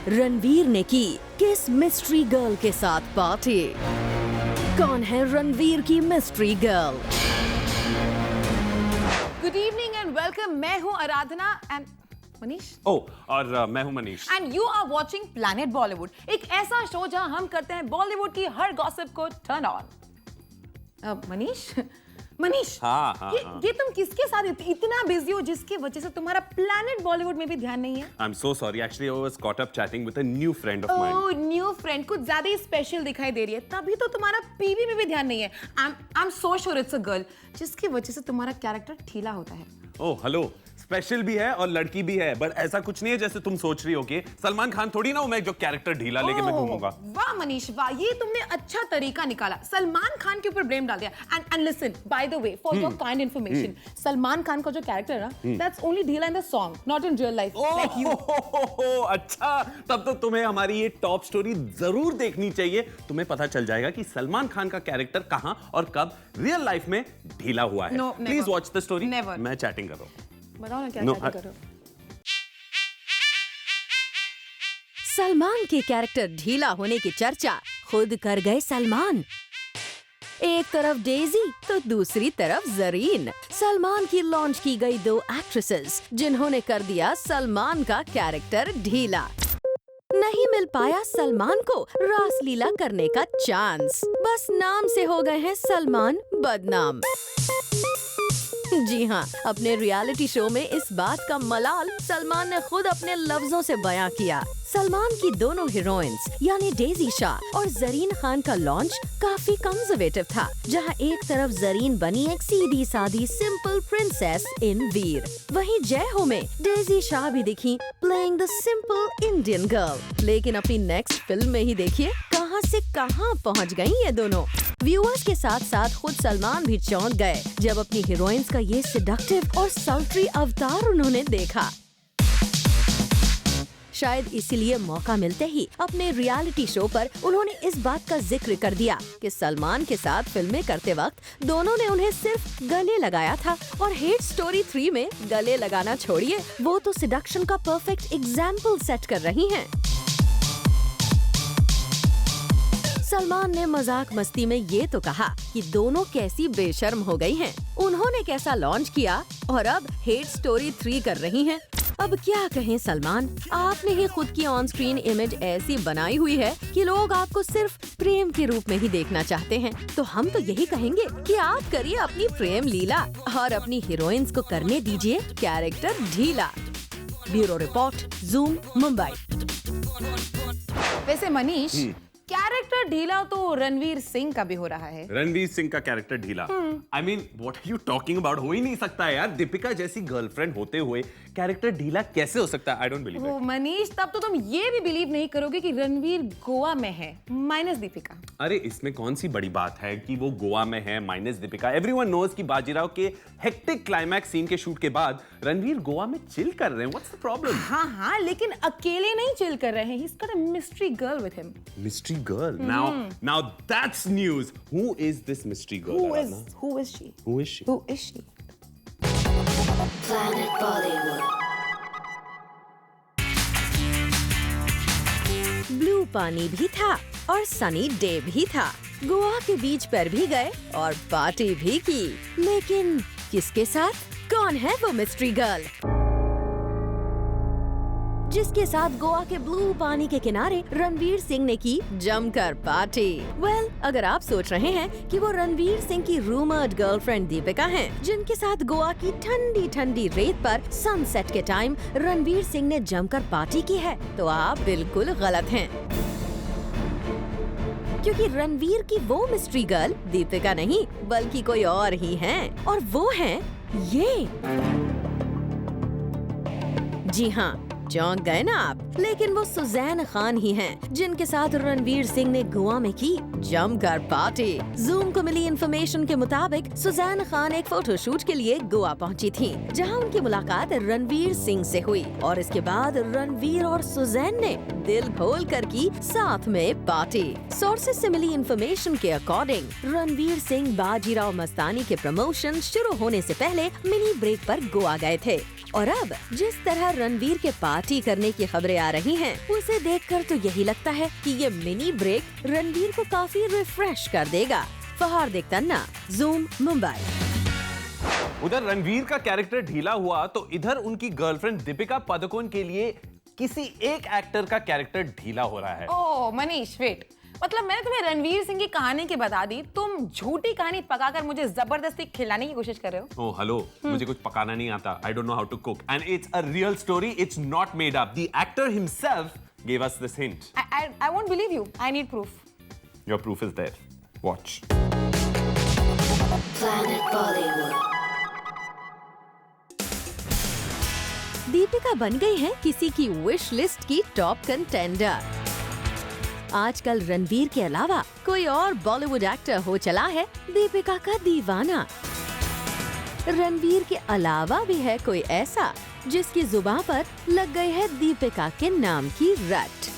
रणवीर ने की किस मिस्ट्री गर्ल के साथ पार्टी? कौन है रणवीर की mystery girl? Good evening and welcome. मैं हूं आराधना एंड मनीष। और मैं हूं Manish. And you are watching planet Bollywood, एक ऐसा शो जहां हम करते हैं बॉलीवुड की हर गॉसिप को टर्न ऑन। मनीष हाँ, ये तुम किसके साथ इतना बिजी हो जिसकी वजह से तुम्हारा प्लैनेट बॉलीवुड में भी ध्यान नहीं है? I'm so sorry. Actually, I was caught up chatting with a new friend of mine. Oh, new friend कुछ ज्यादा ही स्पेशल दिखाई दे रही है, तभी तो तुम्हारा पीवी में भी ध्यान नहीं है। I am so sure it's a girl जिसकी वजह से तुम्हारा कैरेक्टर ढीला होता है। ओह हेलो, स्पेशल भी है और लड़की भी है, बट ऐसा कुछ नहीं है जैसे तुम सोच रही हो कि सलमान खान थोड़ी ना हूं मैं जो कैरेक्टर ढीला लेके मैं घूमूंगा। वाह मनीष वाह, ये तुमने अच्छा तरीका निकाला, सलमान खान के ऊपर ब्लेम डाल दिया। And listen, by the way, for your kind information, Salman Khan का जो कैरेक्टर है ना, दैट्स ओनली ढीला in the song, not in real life like you. अच्छा, तब तो तुम्हें हमारी ये टॉप स्टोरी जरूर देखनी चाहिए। तुम्हें पता चल जाएगा कि सलमान खान का कैरेक्टर कहां और कब रियल लाइफ में ढीला हुआ है। Please watch the story. मैं चैटिंग कर रहा हूं। बताओ ना क्या चैटिंग कर रहे हो? सलमान के कैरेक्टर ढीला होने की चर्चा खुद कर गए सलमान। एक तरफ डेजी तो दूसरी तरफ जरीन, सलमान की लॉन्च की गई दो एक्ट्रेसेस जिन्होंने कर दिया सलमान का कैरेक्टर ढीला। नहीं मिल पाया सलमान को रासलीला करने का चांस, बस नाम से हो गए हैं सलमान बदनाम। जी हाँ, अपने रियलिटी शो में इस बात का मलाल सलमान ने खुद अपने लफ्जों से बयां किया। सलमान की दोनों हीरोइंस यानी डेजी शाह और जरीन खान का लॉन्च काफी कंजर्वेटिव था, जहां एक तरफ जरीन बनी एक सीधी सादी सिंपल प्रिंसेस इन वीर, वहीं जय हो में डेजी शाह भी दिखी playing the simple Indian girl. लेकिन अपनी नेक्स्ट फिल्म में ही देखिए कहां से कहां पहुंच गई ये दोनों। व्यूअर्स के साथ साथ खुद सलमान भी चौंक गए जब अपनी हीरोइंस का ये सेडक्टिव और सल्ट्री अवतार उन्होंने देखा। शायद इसीलिए मौका मिलते ही अपने रियलिटी शो पर उन्होंने इस बात का जिक्र कर दिया कि सलमान के साथ फिल्में करते वक्त दोनों ने उन्हें सिर्फ गले लगाया था, और हेट स्टोरी 3 में गले लगाना छोड़िए, वो तो सेडक्शन का परफेक्ट एग्जाम्पल सेट कर रही हैं। सलमान ने मजाक मस्ती में ये तो कहा कि दोनों कैसी बेशर्म हो गई हैं। उन्होंने कैसा लॉन्च किया और अब हेट स्टोरी 3 कर रही हैं। अब क्या कहें सलमान, आपने ही खुद की ऑन स्क्रीन इमेज ऐसी बनाई हुई है कि लोग आपको सिर्फ प्रेम के रूप में ही देखना चाहते हैं। तो हम तो यही कहेंगे कि आप करिए अपनी प्रेम लीला और अपनी हीरोइंस को करने दीजिए कैरेक्टर ढीला। Bureau report, zoom, Mumbai. वैसे मनीष, कैरेक्टर ढीला तो रणवीर सिंह का भी हो रहा है। रणवीर सिंह का कैरेक्टर ढीला? I mean, what are you talking about? हो ही नहीं सकता है यार, दीपिका जैसी गर्लफ्रेंड होते हुए कैरेक्टर ढीला कैसे हो सकता है? I don't believe it. Manish, तब तो तुम ये भी बिलीव नहीं करोगे कि रणवीर गोवा में है माइनस दीपिका। अरे इसमें कौन सी बड़ी बात है कि वो गोवा में है माइनस दीपिका। एवरीवन नोज कि बाजीराव के हेक्टिक क्लाइमैक्स सीन के शूट के बाद रणवीर गोवा में चिल कर रहे हैं। What's the problem? हाँ, लेकिन अकेले नहीं चिल कर रहे हैं। He's got a mystery girl with him. Mystery girl? Now that's news. Who is this mystery girl? Who is Aradhana? she? Who is she? Who is she? Planet Bollywood. Blue पानी भी था और sunny day भी था, गोवा के बीच पर भी गए और पार्टी भी की, लेकिन किसके साथ? कौन है वो मिस्ट्री गर्ल जिसके साथ गोवा के ब्लू पानी के किनारे रणवीर सिंह ने की जमकर पार्टी? वेल, अगर आप सोच रहे हैं कि वो रणवीर सिंह की रूमर्ड गर्लफ्रेंड दीपिका हैं, जिनके साथ गोवा की ठंडी ठंडी रेत पर सनसेट के टाइम रणवीर सिंह ने जमकर पार्टी की है, तो आप बिल्कुल गलत हैं। क्योंकि रणवीर की वो मिस्ट्री गर्ल दीपिका नहीं बल्कि कोई और ही है, और वो है ये। जी हाँ, चौंक गए ना आप, लेकिन वो सुजैन खान ही हैं, जिनके साथ रणवीर सिंह ने गोवा में की जमकर पार्टी। जूम को मिली इन्फॉर्मेशन के मुताबिक सुजैन खान एक फोटोशूट के लिए गोवा पहुंची थी, जहां उनकी मुलाकात रणवीर सिंह से हुई, और इसके बाद रणवीर और सुजैन ने दिल खोल कर की साथ में पार्टी। सोर्सेज से मिली इन्फॉर्मेशन के अकॉर्डिंग रणवीर सिंह बाजीराव मस्तानी के प्रमोशन शुरू होने से पहले मिनी ब्रेक पर गोवा गए थे, और अब जिस तरह रणवीर के पास पार्टी करने की खबरें आ रही हैं। उसे देखकर तो यही लगता है कि ये मिनी ब्रेक रणवीर को काफी रिफ्रेश कर देगा। फहार तन्ना, ज़ूम, मुंबई। उधर रणवीर का कैरेक्टर ढीला हुआ तो इधर उनकी गर्लफ्रेंड दीपिका पादुकोण के लिए किसी एक एक्टर का कैरेक्टर ढीला हो रहा है। ओह मनीष वेट, मतलब मैंने तुम्हें रणवीर सिंह की कहानी की बता दी, तुम झूठी कहानी पकाकर मुझे जबरदस्ती खिलाने की कोशिश कर रहे हो। ओह हेलो, मुझे कुछ पकाना नहीं आता। I don't know how to cook and it's a real story. It's not made up. The actor himself gave us this hint. I won't believe you. I need proof. Your proof is there. Watch. Planet Bollywood. Deepika बन गई है किसी की wish list की top contender. आजकल रणवीर के अलावा कोई और बॉलीवुड एक्टर हो चला है दीपिका का दीवाना। रणवीर के अलावा भी है कोई ऐसा जिसकी जुबान पर लग गई है दीपिका के नाम की रट।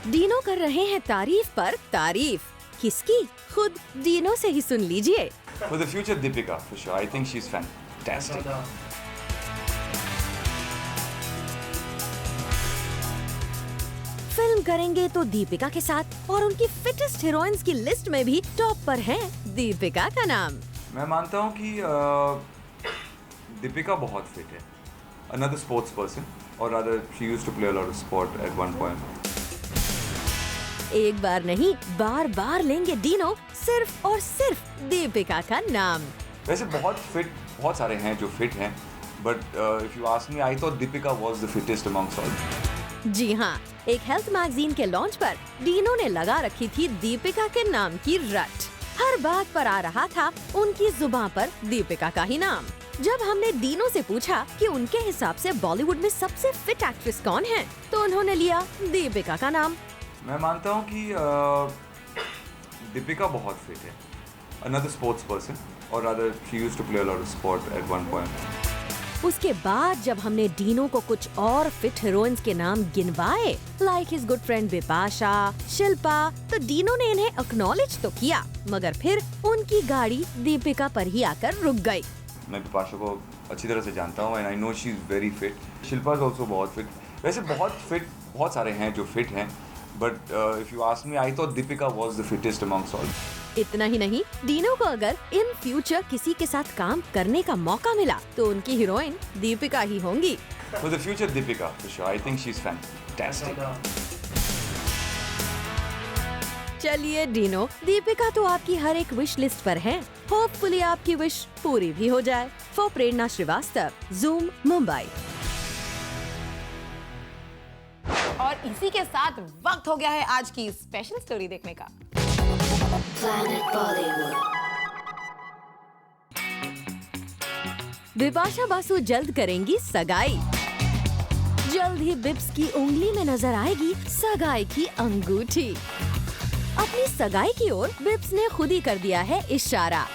डीनो कर रहे हैं तारीफ पर तारीफ। किसकी? खुद डीनो से ही सुन लीजिए। For the future Deepika, for sure. I think she's fantastic. Film करेंगे तो दीपिका के साथ और उनकी फिटेस्ट हीरोइंस की लिस्ट में भी टॉप पर है दीपिका का नाम। मैं मानता हूँ कि दीपिका बहुत फिट है। Another sports person, or rather, she used to play a lot of sport at one point. एक बार नहीं, बार बार लेंगे डीनो सिर्फ और सिर्फ दीपिका का नाम। वैसे बहुत सारे हैं जो फिट हैं, but if you ask me, I thought Deepika was the fittest amongst all. जी हाँ, एक हेल्थ मैगजीन के लॉन्च पर डीनो ने लगा रखी थी दीपिका के नाम की रट। हर बात पर आ रहा था उनकी जुबान पर दीपिका का ही नाम। जब हमने डीनो से पूछा कि उनके हिसाब से बॉलीवुड में सबसे फिट एक्ट्रेस कौन है, तो उन्होंने लिया दीपिका का नाम। मैं मानता हूँ कि दीपिका बहुत फिट है। Another sports person, or rather, she used to play a lot of sport at one point. उसके बाद जब हमने डीनो को कुछ और फिट हीरोइंस के नाम गिनवाए, like his good friend Bipasha, Shilpa, तो डीनो ने इन्हें एक्नॉलेज तो किया, मगर फिर उनकी गाड़ी दीपिका पर ही आकर रुक गई। मैं बिपाशा को अच्छी तरह से जानता हूँ and I know she is very fit. Shilpa is also बहुत फिट। वैसे बहुत सारे हैं जो फिट हैं, but if you ask me, I thought Deepika was the fittest amongst all. इतना ही नहीं, डीनो को अगर इन फ्यूचर किसी के साथ काम करने का मौका मिला तो उनकी हीरोइन दीपिका ही होंगी। For the future Deepika, for sure. I think she's fantastic. चलिए डीनो, दीपिका तो आपकी हर एक विश लिस्ट पर है। होपफुली आपकी विश पूरी भी हो जाए। For Prerna Srivastava, Zoom, Mumbai. और इसी के साथ वक्त हो गया है आज की स्पेशल स्टोरी देखने का। बिपाशा बासु जल्द करेंगी सगाई। जल्द ही बिप्स की उंगली में नजर आएगी सगाई की अंगूठी। अपनी सगाई की ओर बिप्स ने खुद ही कर दिया है इशारा।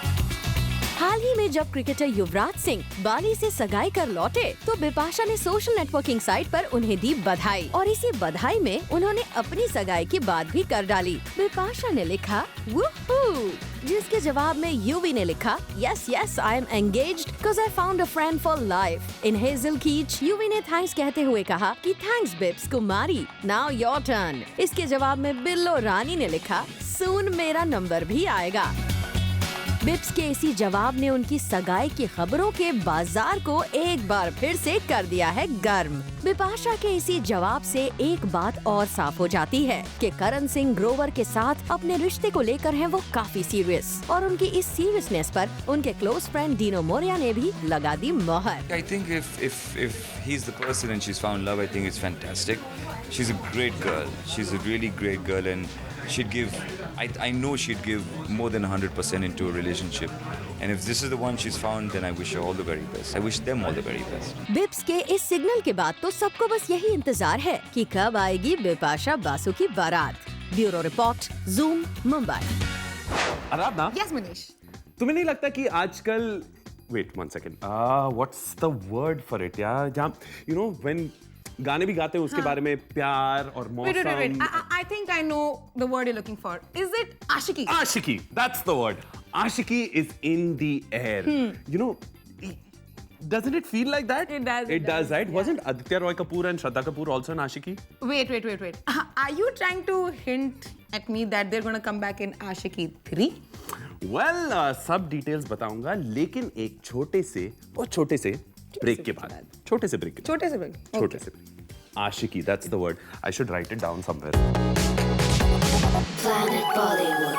हाल ही में जब क्रिकेटर युवराज सिंह बाली से सगाई कर लौटे, तो बिपाशा ने सोशल नेटवर्किंग साइट पर उन्हें दी बधाई, और इसी बधाई में उन्होंने अपनी सगाई की बात भी कर डाली। बिपाशा ने लिखा वूहू, जिसके जवाब में युवी ने लिखा yes yes I am engaged because I found a friend for life in hazel कीच। युवी ने थैंक्स कहते हुए कहा कि thanks Bips Kumari, now your turn. इसके जवाब में बिल्लो रानी ने लिखा सून मेरा नंबर भी आएगा। बिप्स के इसी जवाब ने उनकी सगाई की खबरों के बाजार को एक बार फिर से कर दिया है गर्म। बिपाशा के इसी जवाब से एक बात और साफ हो जाती है कि करण सिंह ग्रोवर के साथ अपने रिश्ते को लेकर हैं वो काफी सीरियस, और उनकी इस सीरियसनेस पर उनके क्लोज फ्रेंड डीनो मोरिया ने भी लगा दी मोहर। I think if he's the person and she's found love, I think it's fantastic. She's a great girl. She's a really great girl, and she'd give, I know she'd give more than 100% into a relationship. And if this is the one she's found, then I wish her all the very best. I wish them all the very best. Bips के इस signal के बाद तो सबको बस यही इंतजार है कि कब आएगी बिपाशा बासु की बारात। Bureau report, Zoom, Mumbai. Aradhana, yes Manish, तुम्हें नहीं लगता कि आजकल wait one second, what's the word for it, yeah, जहाँ you know when गाने भी गाते हैं उसके बारे में, प्यार और Wait. मौसम। I think I know the word you're looking for. Is it Ashiki? Ashiki, that's the word. Ashiki is in the air. You know, doesn't it feel like that? It does, It does, right? yeah. Wasn't Aditya Roy Kapoor and Shraddha Kapoor also in Ashiki? Wait. Are you trying to hint at me that they're going to come back in Ashiki 3? Well, सब details बताऊंगा, लेकिन एक छोटे से break के बाद, छोटे से break Aashiqui, that's the word. I should write it down somewhere. Planet Bollywood.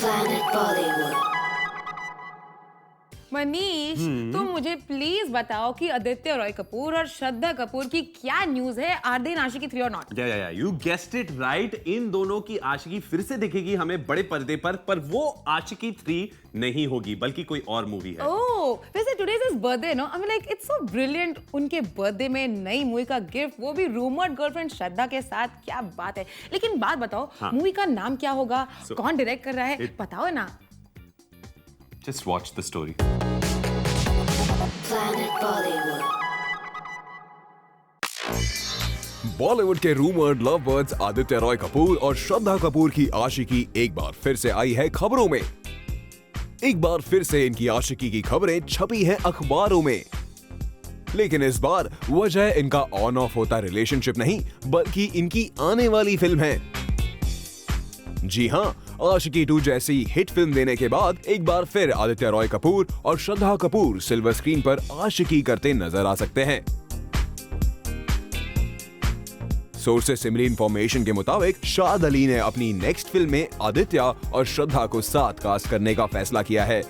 Planet Bollywood. Manish, तुम मुझे प्लीज बताओ कि आदित्य रॉय कपूर और श्रद्धा कपूर की क्या न्यूज है? आर दे इन आशिकी 3 और not? Yeah. You guessed it right. इन दोनों की आशिकी फिर से दिखेगी हमें बड़े पर्दे पर वो आशिकी 3 नहीं होगी, बल्कि कोई और मूवी है। ओह, वैसे today is birthday, no? I mean like it's so brilliant. उनके बर्थडे में नई मूवी का गिफ्ट, वो भी रूमर्ड गर्लफ्रेंड श्रद्धा के साथ, क्या बात है। लेकिन बात बताओ, मूवी का नाम क्या होगा? कौन डायरेक्ट कर रहा है? बताओ ना। Just watch the story. Planet Bollywood. Bollywood के rumoured love birds Aditya Roy Kapoor और श्रद्धा कपूर की आशिकी एक बार फिर से आई है खबरों में। एक बार फिर से इनकी आशिकी की खबरें छपी हैं अखबारों में। लेकिन इस बार वजह इनका ऑन ऑफ होता रिलेशनशिप नहीं, बल्कि इनकी आने वाली फिल्म है। जी हां, आशिकी 2 जैसी हिट फिल्म देने के बाद एक बार फिर आदित्य रॉय कपूर और श्रद्धा कपूर सिल्वर स्क्रीन पर आशिकी करते नजर आ सकते हैं। सोर्सेस से मिली इंफॉर्मेशन के मुताबिक शाद अली ने अपनी नेक्स्ट फिल्म में आदित्य और श्रद्धा को साथ कास्ट करने का फैसला किया है।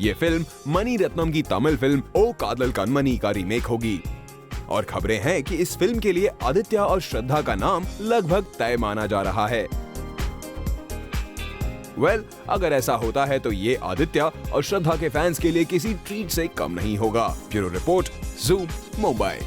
ये फिल्म मणि रत्नम की तमिल फिल्म ओ कादल कन्मनी का रीमेक होगी और खबरें हैं कि इस फिल्म के लिए आदित्य और श्रद्धा का नाम लगभग तय माना जा रहा है। अगर ऐसा होता है तो ये आदित्य और श्रद्धा के फैंस के लिए किसी ट्रीट से कम नहीं होगा। Bureau report, Zoom, Mumbai.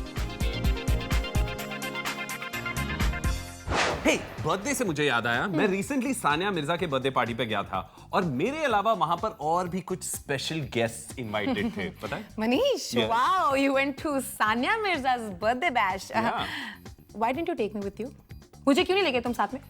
Hey, birthday से मुझे याद आया, मैं रिसेंटली सानिया मिर्जा के बर्थडे पार्टी पे गया था और मेरे अलावा वहां पर और भी कुछ स्पेशल गेस्ट इनवाइटेड थे, पता है? Manish, Yeah. wow, you went to Sania Mirza's birthday bash. Yeah. Why didn't you take me with you? मुझे क्यों नहीं लेके तुम साथ में?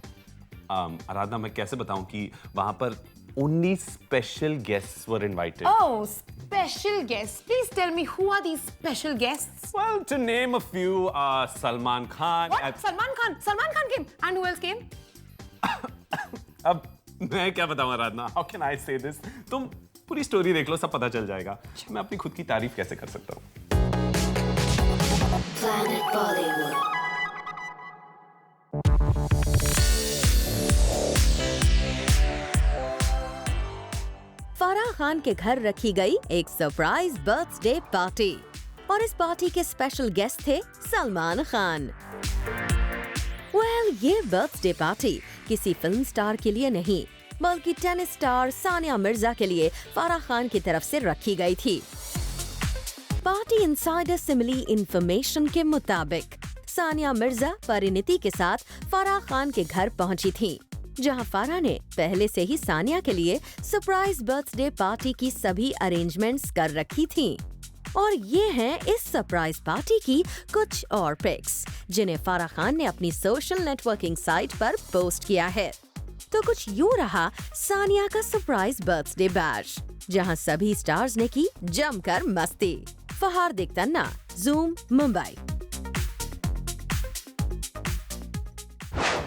आराधना, मैं कैसे बताऊं कि वहां पर only special guests were invited. Oh, special guests. Please tell me, who are these special guests? Well, to name a few, Salman Khan. What? Salman Khan? Salman Khan came. And who else came? अब मैं क्या बताऊं आराधना? How can I say this? तुम पूरी story देख लो, सब पता चल जाएगा। मैं अपनी खुद की तारीफ कैसे कर सकता हूँ? Planet Bollywood. फराह खान के घर रखी गई एक सरप्राइज बर्थडे पार्टी और इस पार्टी के स्पेशल गेस्ट थे सलमान खान। ये बर्थडे पार्टी किसी फिल्म स्टार के लिए नहीं, बल्कि टेनिस स्टार सानिया मिर्जा के लिए फराह खान की तरफ से रखी गई थी। पार्टी इनसाइडर से मिली इंफॉर्मेशन के मुताबिक सानिया मिर्जा परिणीति के साथ फराह खान के घर पहुंची थीं, जहां फराह ने पहले से ही सानिया के लिए सरप्राइज बर्थडे पार्टी की सभी अरेंजमेंट्स कर रखी थीं। और ये हैं इस सरप्राइज पार्टी की कुछ और पिक्स, जिन्हें फराह खान ने अपनी सोशल नेटवर्किंग साइट पर पोस्ट किया है। तो कुछ यूं रहा सानिया का सरप्राइज बर्थडे बैश, जहां सभी स्टार्स ने की जमकर मस्ती। फहार तन्ना, ज़ूम, मुंबई।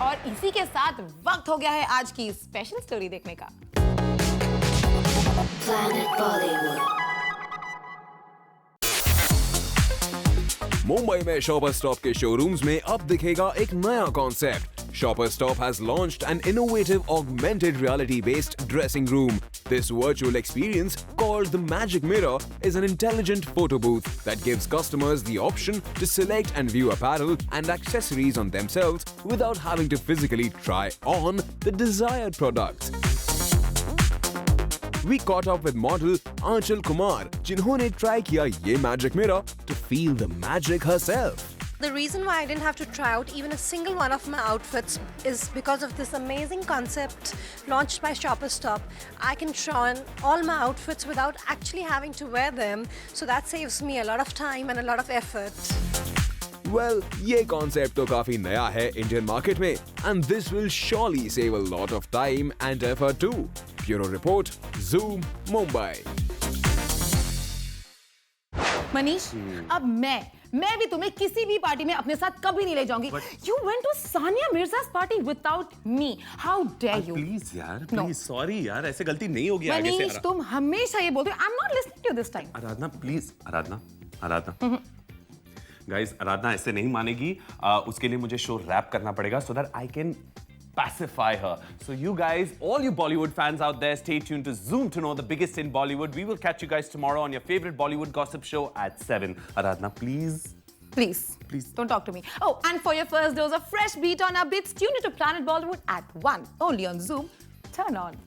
और इसी के साथ वक्त हो गया है आज की स्पेशल स्टोरी देखने का। Planet Bollywood. मुंबई में शॉपर स्टॉप के शोरूम्स में अब दिखेगा एक नया concept. Shopper Stop has launched an innovative augmented reality-based dressing room. This virtual experience, called the Magic Mirror, is an intelligent photo booth that gives customers the option to select and view apparel and accessories on themselves without having to physically try on the desired products. We caught up with model Aanchal Kumar, जिन्होंने try किया ये Magic Mirror to feel the magic herself. The reason why I didn't have to try out even a single one of my outfits is because of this amazing concept launched by Shopper Stop. I can try on all my outfits without actually having to wear them, so that saves me a lot of time and a lot of effort. Well, ये concept तो काफी नया है Indian market में, and this will surely save a lot of time and effort too. Bureau Report, Zoom, Mumbai. Manish, अब मैं भी तुम्हें किसी भी पार्टी में अपने साथ कभी नहीं ले जाऊंगी. You went to Sania Mirza's party without me. How dare you? Please यार, प्लीज सॉरी यार, ऐसे गलती नहीं होगी आगे से. मनीष, तुम हमेशा ये बोलते हो. I'm not listening to you this time. Aradhana please, Aradhana guys, Aradhana ऐसे नहीं मानेगी. उसके लिए मुझे शो रैप करना पड़ेगा so that I can pacify her. So you guys, all you Bollywood fans out there, stay tuned to Zoom to know the biggest in Bollywood. We will catch you guys tomorrow on your favorite Bollywood gossip show at 7. Aradhana, please. Please, don't talk to me. Oh, and for your first dose of fresh beat on our bits, tune into Planet Bollywood at 1, only on Zoom. Turn on.